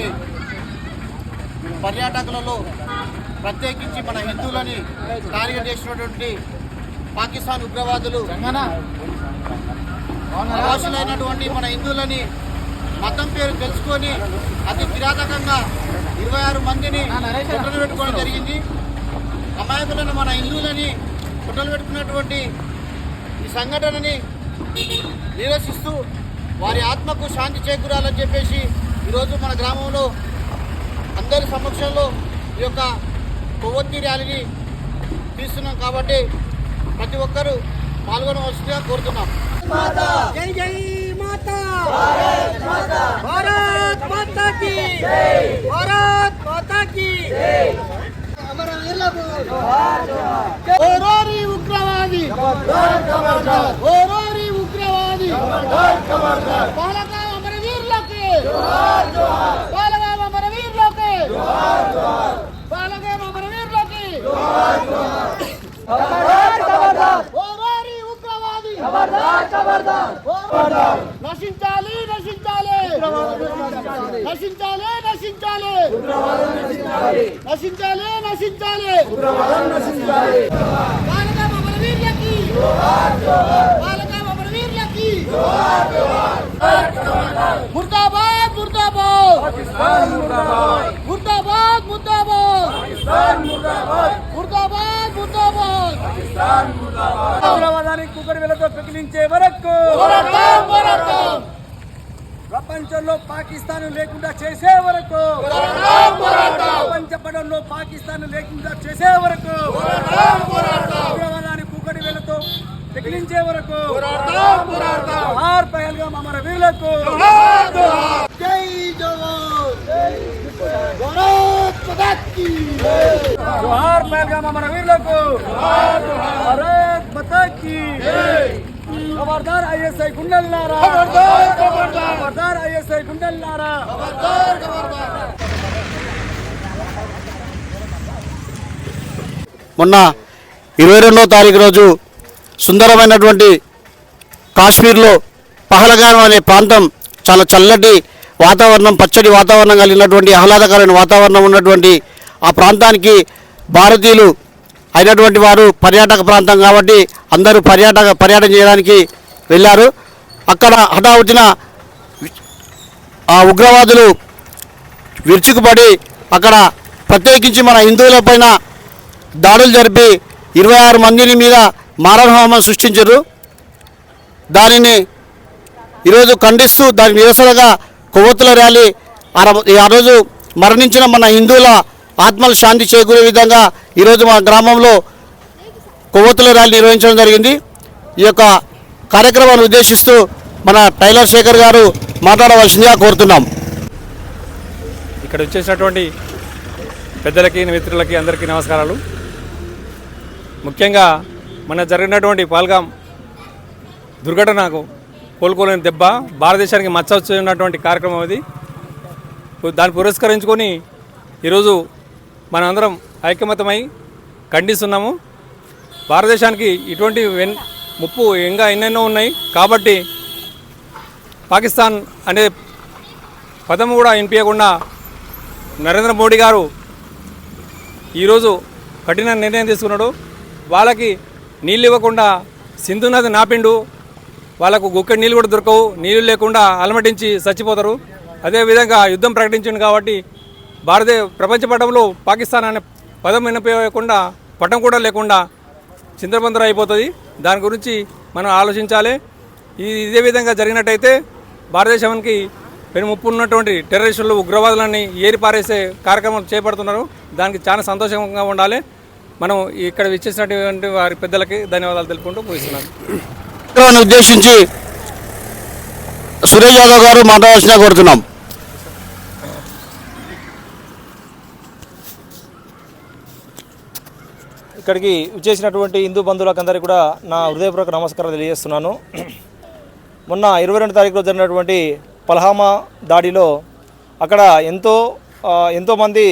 వచ్చేటటువంటి పర్యాటకులలో ప్రత్యేకించి మన హిందువులని టార్గెట్ చేసినటువంటి పాకిస్తాన్ ఉగ్రవాదులు అవాసులైనటువంటి మన హిందువులని మతం పేరు తెలుసుకొని అతి కిరాతకంగా 26 మందిని కుట్రలు పెట్టుకోవడం జరిగింది. అమాయకులను మన హిందువులని కుట్రలు పెట్టుకున్నటువంటి ఈ సంఘటనని నిరసిస్తూ వారి ఆత్మకు శాంతి చేకూరాలని చెప్పేసి ఈరోజు మన గ్రామంలో అందరి సమక్షంలో ఈ యొక్క కొవ్వొత్తి ర్యాలీని తీస్తున్నాం. కాబట్టి ప్రతి ఒక్కరూ పాల్గొనవలసిందిగా కోరుతున్నాం. జై జై మాతా భారత్ మాతా की భారత్ మాతా की అమర వీరులకు ఓరోరి ఉగ్రవాది ఓరోరి ఉగ్రవాది పాలక అమర వీరులకి పాలక అమర వీరులకి పాలక అమర వీరులకి ఓరోరి ఉగ్రవాది నశించాలి నశించాలి నశించాలి నశించాలి నశించాలి నశించాలి పాలక అమర వీరులకి పాలక అమర వీరులకి ముర్దాబాద్ ముర్దాబాద్ ముర్దాబాద్ ముర్దాబాద్ ముర్దాబాద్ ముర్దాబాద్ ఉగ్రవాదానికి కుక్కడి వేలతో పెకిలించే వరకు ప్రపంచంలో పాకిస్తాన్ లేకుండా చేసే వరకు ప్రపంచ పటంలో పాకిస్తాన్ లేకుండా చేసే వరకు ఉగ్రవాదానికి కుక్కడి వేలతో పెకిలించే వరకు జోహార్ పహల్గామ్ అమర వీరులకు జై జవాన్ భారత్ మాతా కీ జోహార్ పహల్గామ్ అమర వీరులకు భారత్ మాతా కీ ఖబర్దార్ ఐఎస్ఐ గుండెల్లారా ఖబర్దార్ ఐఎస్ఐ గుండెల్లారా మొన్న 22వ తారీఖు రోజు సుందరమైనటువంటి కాశ్మీర్లో పహల్గామ్ అనే ప్రాంతం చాలా చల్లటి వాతావరణం, పచ్చడి వాతావరణం కలిగినటువంటి ఆహ్లాదకరమైన వాతావరణం ఉన్నటువంటి ఆ ప్రాంతానికి భారతీయులు అయినటువంటి వారు పర్యాటక ప్రాంతం కాబట్టి అందరూ పర్యటన చేయడానికి వెళ్ళారు. అక్కడ హఠావుటిన ఆ ఉగ్రవాదులు విరుచుకుపడి అక్కడ ప్రత్యేకించి మన హిందువులపైన దాడులు జరిపి 26 మందిని మీద మారణహోమం సృష్టించారు. దానిని ఈరోజు ఖండిస్తూ దానికి నిరసనగా కొవ్వొత్తుల ర్యాలీ ఆ రోజు మరణించిన మన హిందువుల ఆత్మలు శాంతి చేకూరే విధంగా ఈరోజు మా గ్రామంలో కొవ్వొత్తుల ర్యాలీ నిర్వహించడం జరిగింది. ఈ యొక్క కార్యక్రమాన్ని ఉద్దేశిస్తూ మన టైలర్ శేఖర్ గారు మాట్లాడవలసిందిగా కోరుతున్నాం. ఇక్కడ వచ్చేసినటువంటి పెద్దలకి మిత్రులకి అందరికీ నమస్కారాలు. ముఖ్యంగా మన జరిగినటువంటి పహల్గామ్ దుర్ఘటనకు కోలుకోలేని దెబ్బ భారతదేశానికి మచ్చ వచ్చినటువంటి కార్యక్రమం ఇది. దాన్ని పురస్కరించుకొని ఈరోజు మనందరం ఐకమత్యమై ఖండిస్తున్నాము. భారతదేశానికి ఇటువంటి ముప్పు ఇంకా ఎన్నెన్నో ఉన్నాయి కాబట్టి పాకిస్తాన్ అనే పదం కూడా వినిపించకుండా నరేంద్ర మోడీ గారు ఈరోజు కఠిన నిర్ణయం తీసుకున్నాడు. వాళ్ళకి నీళ్ళు ఇవ్వకుండా సింధు నది నాపిండు, వాళ్ళకు గుక్కడి నీళ్ళు కూడా దొరకవు, నీళ్ళు లేకుండా అలమటించి చచ్చిపోతారు. అదేవిధంగా యుద్ధం ప్రకటించింది కాబట్టి ప్రపంచ పటంలో పాకిస్తాన్ అనే పదం వినిపించకుండా పటం కూడా లేకుండా చిందరబందర అయిపోతుంది. దాని గురించి మనం ఆలోచించాలి. ఇదే విధంగా జరిగినట్టయితే భారతదేశానికి ముప్పు ఉన్నటువంటి టెర్రరిస్టులు ఉగ్రవాదులన్నీ ఏరిపారేసే కార్యక్రమాలు చేపడుతున్నారు. దానికి చాలా సంతోషంగా ఉండాలి. మనం ఇక్కడ విచ్చేసినటువంటి వారి పెద్దలకి ధన్యవాదాలు తెలుపుకుంటూ ముగిస్తున్నాను. ఉద్దేశించి సురేష్ యాదవ్ గారు మాట్లాడాల్సిన కోరుతున్నాం. ఇక్కడికి విచ్చేసినటువంటి హిందూ బంధువులకందరికీ కూడా నా హృదయపూర్వక నమస్కారాలు తెలియజేస్తున్నాను. మొన్న 22వ తారీఖులో జరిగినటువంటి పహల్గామ్ దాడిలో అక్కడ ఎంతోమంది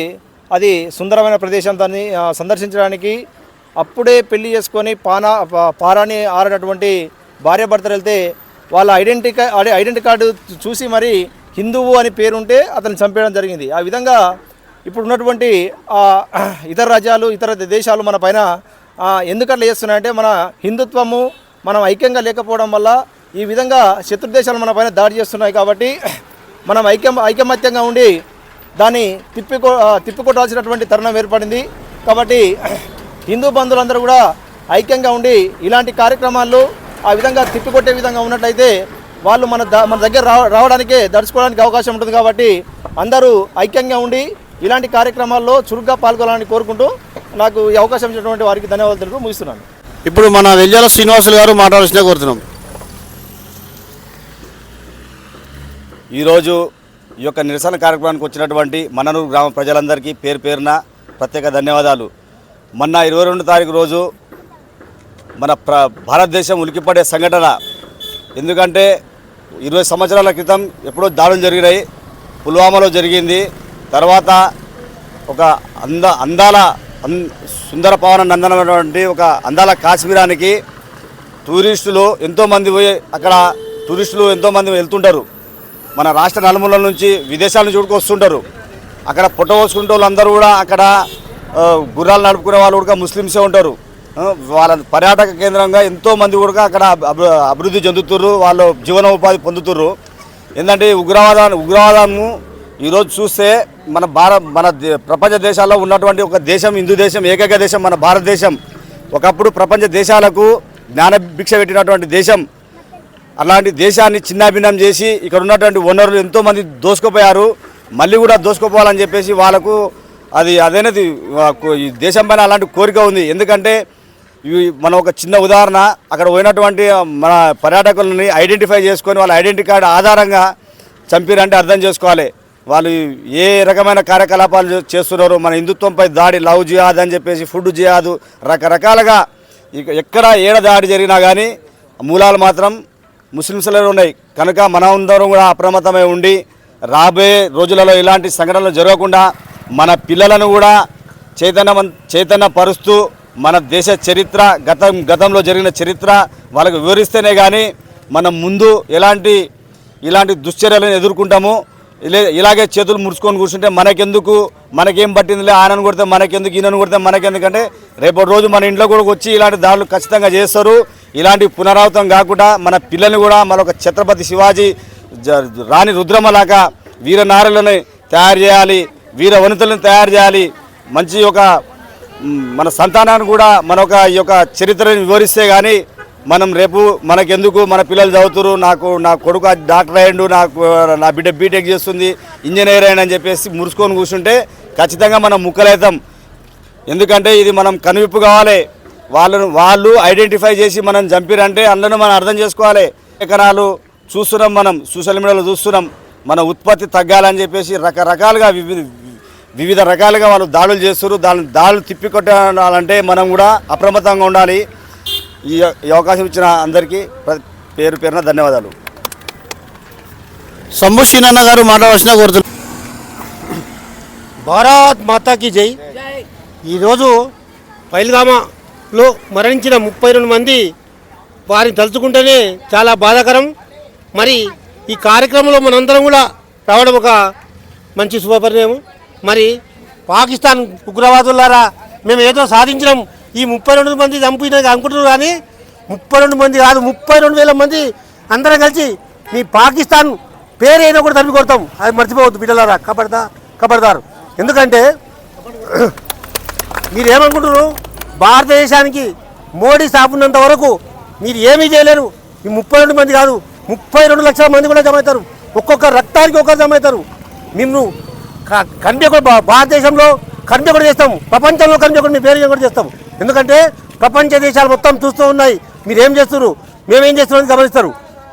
అది సుందరమైన ప్రదేశం, దాన్ని సందర్శించడానికి అప్పుడే పెళ్లి చేసుకొని పారాని ఆడినటువంటి భార్యాభర్తలు వెళ్తే వాళ్ళ ఐడెంటిటీ కార్డు చూసి మరి హిందువు అని పేరుంటే అతన్ని చంపేయడం జరిగింది. ఆ విధంగా ఇప్పుడు ఉన్నటువంటి ఇతర రాజ్యాలు ఇతర దేశాలు మన పైన ఎందుకట్లా చేస్తున్నాయంటే మన హిందుత్వము మనం ఐక్యంగా లేకపోవడం వల్ల ఈ విధంగా శత్రు దేశాలు మన పైన దాడి చేస్తున్నాయి. కాబట్టి మనం ఐకమత్యంగా ఉండి దాన్ని తిప్పికొట్టాల్సినటువంటి తరుణం ఏర్పడింది. కాబట్టి హిందూ బంధువులందరూ కూడా ఐక్యంగా ఉండి ఇలాంటి కార్యక్రమాల్లో ఆ విధంగా తిప్పికొట్టే విధంగా ఉన్నట్లయితే వాళ్ళు మన దగ్గర రావడానికే దడుచుకోవడానికి అవకాశం ఉంటుంది. కాబట్టి అందరూ ఐక్యంగా ఉండి ఇలాంటి కార్యక్రమాల్లో చురుగ్గా పాల్గొనాలని కోరుకుంటూ నాకు ఈ అవకాశం ఇచ్చినటువంటి వారికి ధన్యవాదాలు తెలుపుతూ ముగిస్తున్నాను. ఇప్పుడు మన వెల్యాల శ్రీనివాసులు గారు మాట్లాడాల్సిన కోరుతున్నాం. ఈరోజు ఈ యొక్క నిరసన కార్యక్రమానికి వచ్చినటువంటి మన్ననూరు గ్రామ ప్రజలందరికీ పేరు పేరున ప్రత్యేక ధన్యవాదాలు. మొన్న 22 తారీఖు రోజు మన భారతదేశం ఉలికిపడే సంఘటన. ఎందుకంటే 20 సంవత్సరాల క్రితం ఎప్పుడో దాడులు జరిగినాయి. పుల్వామాలో జరిగింది. తర్వాత ఒక సుందర పవన నందనమైనటువంటి ఒక అందాల కాశ్మీరానికి టూరిస్టులు ఎంతోమంది పోయి అక్కడ టూరిస్టులు ఎంతోమంది వెళ్తుంటారు. మన రాష్ట్ర నలుమూలల నుంచి విదేశాల నుంచి కూడా వస్తుంటారు. అక్కడ పొట్ట పోసుకుంటే వాళ్ళందరూ కూడా అక్కడ గుర్రాలు నడుపుకునే వాళ్ళు కూడా ముస్లిమ్సే ఉంటారు. వాళ్ళ పర్యాటక కేంద్రంగా ఎంతోమంది కూడా అక్కడ అభివృద్ధి చెందుతుర్రు, వాళ్ళు జీవనోపాధి పొందుతుర్రు. ఏంటంటే ఉగ్రవాదము ఈరోజు చూస్తే మన ప్రపంచ దేశాల్లో ఉన్నటువంటి ఒక దేశం, హిందూ దేశం, ఏకైక దేశం మన భారతదేశం. ఒకప్పుడు ప్రపంచ దేశాలకు జ్ఞానభిక్ష పెట్టినటువంటి దేశం. అలాంటి దేశాన్ని చిన్నాభిన్నం చేసి ఇక్కడ ఉన్నటువంటి వనరులు ఎంతోమంది దోసుకుపోయారు. మళ్ళీ కూడా దోసుకుపోవాలని చెప్పేసి వాళ్ళకు అదేనది ఈ దేశం పైన అలాంటి కోరిక ఉంది. ఎందుకంటే మనం ఒక చిన్న ఉదాహరణ, అక్కడ పోయినటువంటి మన పర్యాటకులని ఐడెంటిఫై చేసుకొని వాళ్ళ ఐడెంటిటీ కార్డు ఆధారంగా చంపిరంటే అర్థం చేసుకోవాలి వాళ్ళు ఏ రకమైన కార్యకలాపాలు చేస్తున్నారు. మన హిందుత్వంపై దాడి, లవ్ జిహాద్ అని చెప్పేసి, ఫుడ్ జిహాద్, రకరకాలుగా ఎక్కడ ఏడ దాడి జరిగినా కానీ మూలాలు మాత్రం ముస్లిమ్స్లో ఉన్నాయి. కనుక మనమందరం కూడా అప్రమత్తమై ఉండి రాబోయే రోజులలో ఇలాంటి సంఘటనలు జరగకుండా మన పిల్లలను కూడా చైతన్యపరుస్తూ మన దేశ చరిత్ర, గతంలో జరిగిన చరిత్ర వాళ్ళకు వివరిస్తేనే కానీ మనం ముందు ఇలాంటి దుశ్చర్యలను ఎదుర్కొంటాము. ఇలాగే చేతులు ముడుచుకొని కూర్చుంటే మనకెందుకు, మనకేం పట్టిందిలే, ఆయనను కొడితే మనకెందుకు, ఈయనను కొడితే మనకెందుకంటే రేపటి రోజు మన ఇంట్లో కూడా వచ్చి ఇలాంటి దాడులు ఖచ్చితంగా చేస్తారు. ఇలాంటి పునరావృతం కాకుండా మన పిల్లల్ని కూడా మరొక ఛత్రపతి శివాజీ, రాణి రుద్రమలాగా వీర నారులను తయారు చేయాలి, వీర వనితలను తయారు చేయాలి. మంచి మన సంతానాన్ని కూడా ఈ యొక్క చరిత్రను వివరిస్తే కానీ మనం రేపు మనకెందుకు, మన పిల్లలు చదువుతురు, నా కొడుకు డాక్టర్ అయ్యిండు, నా బిడ్డ బీటెక్ చేస్తుంది, ఇంజనీర్ అయ్యాడని చెప్పేసి మురుసుకొని కూర్చుంటే ఖచ్చితంగా మనం ముక్కలవుతాం. ఎందుకంటే ఇది మనం కనువిప్పు కావాలి. వాళ్ళు ఐడెంటిఫై చేసి మనం చంపిరంటే అందులో మనం అర్థం చేసుకోవాలి. లేఖనాలు చూస్తున్నాం, మనం సోషల్ మీడియాలో చూస్తున్నాం. మన ఉత్పత్తి తగ్గాలని చెప్పేసి రకరకాలుగా వివిధ రకాలుగా వాళ్ళు దాడులు చేస్తారు. దాడులు తిప్పికొట్టాలంటే మనం కూడా అప్రమత్తంగా ఉండాలి. ఈ అవకాశం ఇచ్చిన అందరికీ పేరు పేరున ధన్యవాదాలు. సంభూషీనన్న గారు మాట్లాడాల్సిన కోరుతున్నాం. భారత్ మాతాకి జై. ఈరోజు పైల్గామాలో మరణించిన 32 మంది వారిని తలుచుకుంటేనే చాలా బాధాకరం. మరి ఈ కార్యక్రమంలో మనందరం కూడా రావడం ఒక మంచి శుభపరిణామం. మరి పాకిస్తాన్ ఉగ్రవాదులారా మేము ఏదో సాధించినాం, ఈ 32 మంది చంపినది అనుకుంటున్నారు. కానీ 32 మంది కాదు, 32,000 మంది అందరం కలిసి మీ పాకిస్తాన్ పేరు ఏదో కూడా తరిమి కొడతాం. అది మర్చిపోవద్దు బిడ్డలారా, ఖబర్దారు. ఎందుకంటే మీరు ఏమనుకుంటున్నారు, భారతదేశానికి మోడీ సాపున్నంత వరకు మీరు ఏమీ చేయలేరు. ఈ 32 మంది కాదు, 32 లక్షల మంది కూడా జమవుతారు. ఒక్కొక్క రక్తానికి ఒకరు జమవుతారు. మేము కన్యకుడు భారతదేశంలో కన్యకుడు చేస్తాము, ప్రపంచంలో కన్యకుడు మీ పేరు కూడా చేస్తాము. ఎందుకంటే ప్రపంచ దేశాలు మొత్తం చూస్తూ ఉన్నాయి మీరేం చేస్తున్నారు, మేమేం చేస్తున్నామని గమనిస్తారు.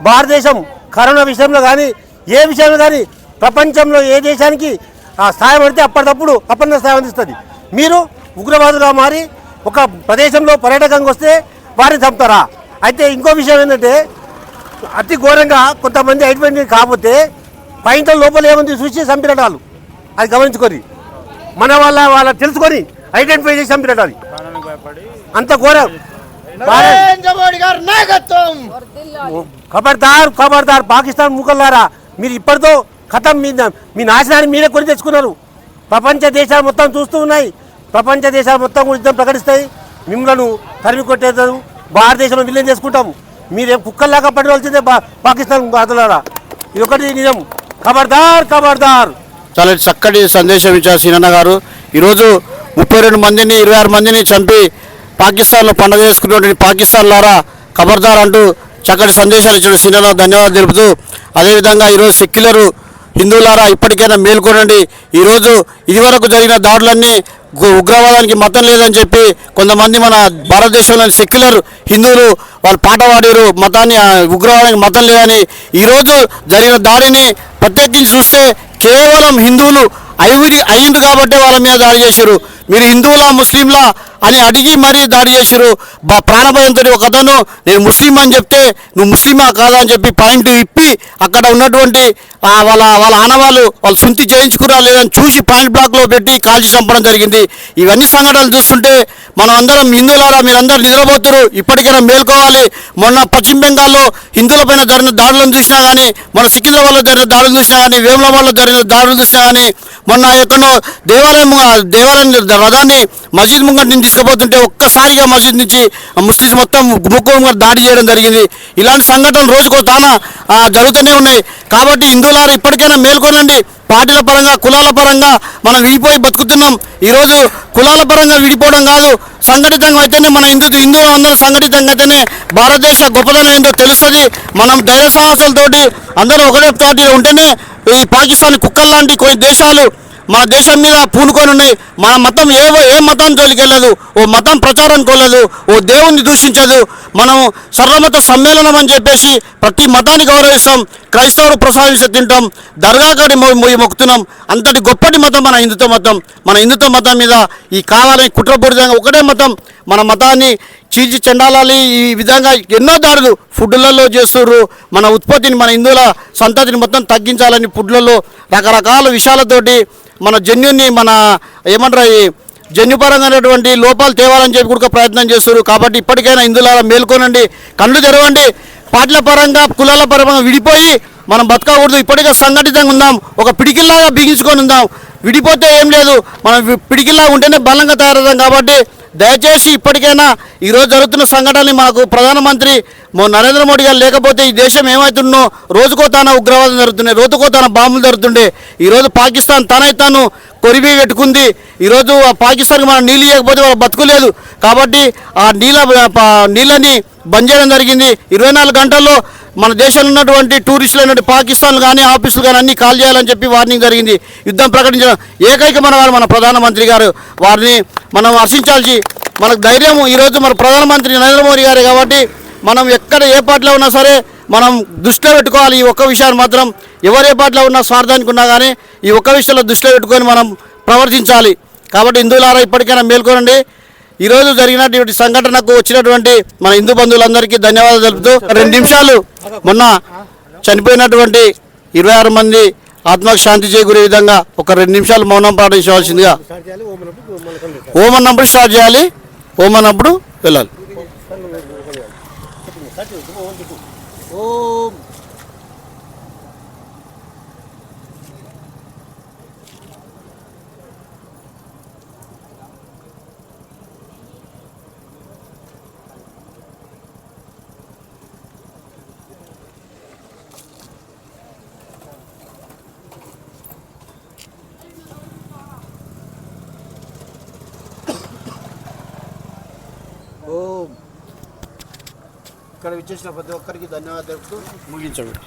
భారతదేశం కరోనా విషయంలో కానీ ఏ విషయంలో కానీ ప్రపంచంలో ఏ దేశానికి ఆ స్థాయి పడితే అప్పటికప్పుడు అప్పన్న స్థాయి అందిస్తుంది. మీరు ఉగ్రవాదులుగా మారి ఒక ప్రదేశంలో పర్యాటకంగా వస్తే వారిని చంపుతారా? అయితే ఇంకో విషయం ఏంటంటే అతి ఘోరంగా కొంతమంది ఐడెంటిఫై కాకపోతే పైంత లోపల ఏముంది చూసి చంపినటాలు, అది గమనించుకొని మన వాళ్ళ తెలుసుకొని ఐడెంటిఫై చేసి చంపినటాలు అంత ఘోరం. ఖబర్దార్ పాకిస్తాన్ మూకల్లారా, మీరు ఇప్పటితో కథం మీ నాశనాన్ని మీరే కొని తెచ్చుకున్నారు. ప్రపంచ దేశాలు మొత్తం చూస్తూ ఉన్నాయి. ప్రపంచ దేశాలు మొత్తం కూడా యుద్ధం ప్రకటిస్తాయి. మిమ్మల్ని తరిమి కొట్టేస్తారు. భారతదేశంలో విలీనం చేసుకుంటాం. మీరేం కుక్కల్లాగా పడవలసిందే పాకిస్తాన్ బాధలారా. ఇది ఒకటి నిజం. ఖబర్దార్ ఖబర్దార్. చాలా చక్కటి సందేశం ఇచ్చారు సీనన్న గారు. ఈరోజు 32 మందిని 26 మందిని చంపి పాకిస్తాన్లో పండుగ చేసుకున్నటువంటి పాకిస్తాన్ లారా ఖబర్దార్ అంటూ చక్కటి సందేశాలు ఇచ్చిన సీనన్న ధన్యవాదాలు తెలుపుతూ, అదేవిధంగా ఈరోజు సెక్యులరు హిందువులారా ఇప్పటికైనా మేల్కొనండి. ఈరోజు ఇదివరకు జరిగిన దాడులన్నీ ఉగ్రవాదానికి మతం లేదని చెప్పి కొంతమంది మన భారతదేశంలోని సెక్యులర్ హిందువులు వాళ్ళు పాట పాడారు, మతాన్ని ఉగ్రవాదానికి మతం లేదని. ఈరోజు జరిగిన దాడిని ప్రత్యేకించి చూస్తే కేవలం హిందువులు అయ్యిండు కాబట్టి వాళ్ళ మీద దాడి చేశారు. మీరు హిందువులా ముస్లింలా అని అడిగి మరీ దాడి చేశారు. ప్రాణభయంతో ఒక అతను నేను ముస్లిం అని చెప్తే నువ్వు ముస్లిమా కాదా అని చెప్పి పాయింట్ ఇప్పి అక్కడ ఉన్నటువంటి వాళ్ళ ఆనవాళ్ళు వాళ్ళు సుంతి చేయించుకురా లేదని చూసి పాయింట్ బ్లాక్లో పెట్టి కాల్చి చంపడం జరిగింది. ఇవన్నీ సంఘటనలు చూస్తుంటే మనం అందరం హిందువులారా మీరందరూ నిద్రపోతున్నారు, ఇప్పటికైనా మేల్కోవాలి. మొన్న పశ్చిమ బెంగాల్లో హిందువులపైన జరిగిన దాడులను చూసినా కానీ, మన సికింద్రాబాద్లో జరిగిన దాడులు చూసినా కానీ, వేములవాడలో జరిగిన దాడులు చూసినా కానీ, మొన్న ఎక్కడో దేవాలయం రథాన్ని మసీద్ ముంగటి నుంచి తీసుకుపోతుంటే ఒక్కసారిగా మసీద్ నుంచి ముస్లిమ్స్ మొత్తం గుమ్ముగా దాడి చేయడం జరిగింది. ఇలాంటి సంఘటనలు రోజుకో తాన జరుగుతూనే ఉన్నాయి. కాబట్టి హిందువులారు ఇప్పటికైనా మేల్కొనండి. పార్టీల పరంగా కులాల పరంగా మనం విడిపోయి బతుకుతున్నాం. ఈరోజు కులాల పరంగా విడిపోవడం కాదు, సంఘటితంగా అయితేనే మన హిందువులు అందరూ సంఘటితంగా అయితేనే భారతదేశ గొప్పదనం ఏంటో తెలుస్తుంది. మనం ధైర్య సాహసాలతోటి అందరూ ఒకటే పార్టీలో ఉంటేనే ఈ పాకిస్తాన్ కుక్కల్లాంటి కొన్ని దేశాలు మన దేశం మీద పూనుకొని ఉన్నాయి. మన మతం ఏ మతం జోలికి వెళ్ళదు, ఓ మతం ప్రచారానికి వెళ్ళదు, ఓ దేవుణ్ణి దూషించదు. మనం సర్వమత సమ్మేళనం అని చెప్పేసి ప్రతి మతాన్ని గౌరవిస్తాం. క్రైస్తవులు ప్రసాదిస్తే తింటాం, దర్గాకాడి మొక్కుతున్నాం. అంతటి గొప్పటి మతం మన హిందుత్వ మతం. మన హిందుత్వ మతం మీద ఈ కావాలని కుట్రపూరితంగా ఒకటే మతం మన మతాన్ని చీల్చి చెండాలి. ఈ విధంగా ఎన్నో దాడులు ఫుడ్లలో చేస్తుర్రు. మన ఉత్పత్తిని మన హిందువుల సంతతిని మొత్తం తగ్గించాలని ఫుడ్లలో రకరకాల విషయాలతోటి మన జన్యుని మన ఏమంటారు జన్యుపరంగానటువంటి లోపాలు తేవాలని చెప్పి కూడా ప్రయత్నం చేస్తారు. కాబట్టి ఇప్పటికైనా హిందువులారా మేల్కొనండి, కళ్ళు తెరవండి. పార్టీల పరంగా కులాల పరంగా విడిపోయి మనం బతకకూడదు. ఇప్పటికే సంఘటితంగా ఉందాం, ఒక పిడికిల్లాగా బిగించుకొని ఉందాం. విడిపోతే ఏం లేదు, మనం పిడికిల్లాగా ఉంటేనే బలంగా తయారవుతాం. కాబట్టి దయచేసి ఇప్పటికైనా ఈరోజు జరుగుతున్న సంఘటనని మాకు ప్రధానమంత్రి నరేంద్ర మోడీ గారు లేకపోతే ఈ దేశం ఏమవుతుందో రోజుకో తాన ఉగ్రవాదం జరుగుతున్నాయి, రోజుకో తాన బాంబులు జరుగుతుండే. ఈరోజు పాకిస్తాన్ తాను కొరివి పెట్టుకుంది. ఈరోజు ఆ పాకిస్తాన్కి మనం నీళ్ళు ఇవ్వకపోతే వాళ్ళ బతుకులేదు. కాబట్టి ఆ నీళ్ళని బంద్ చేయడం జరిగింది. 24 గంటల్లో మన దేశంలో ఉన్నటువంటి టూరిస్టులు అయినటువంటి పాకిస్తాన్ కానీ ఆఫీసులు కానీ అన్నీ కాల్ చేయాలని చెప్పి వార్నింగ్ జరిగింది. యుద్ధం ప్రకటించడం ఏకైక మన ప్రధానమంత్రి గారు, వారిని మనం హర్షించాల్సి మనకు ధైర్యం ఈరోజు మన ప్రధానమంత్రి నరేంద్ర మోడీ గారు. కాబట్టి మనం ఎక్కడ ఏ పార్టీలో ఉన్నా సరే మనం దృష్టిలో పెట్టుకోవాలి. ఈ ఒక్క విషయాన్ని మాత్రం ఎవరు ఏ పార్టీలో ఉన్న స్వార్థానికి ఉన్నా కానీ ఈ ఒక్క విషయంలో దృష్టిలో పెట్టుకొని మనం ప్రవర్తించాలి. కాబట్టి హిందువులారా ఇప్పటికైనా మేల్కొనండి. ఈరోజు జరిగినటువంటి సంఘటనకు వచ్చినటువంటి మన హిందూ బంధువులందరికీ ధన్యవాదాలు తెలుపుతూ 2 నిమిషాలు మొన్న చనిపోయినటువంటి 26 మంది ఆత్మకు శాంతి చేకూరే విధంగా ఒక 2 నిమిషాలు మౌనం పాటించవలసిందిగా. ఓం అన్నప్పుడు స్టార్ట్ చేయాలి, ఓం అన్నప్పుడు వెళ్ళాలి. ఇక్కడ విచ్చేసిన ప్రతి ఒక్కరికి ధన్యవాదాలు తెలుపుతూ ముగించండి.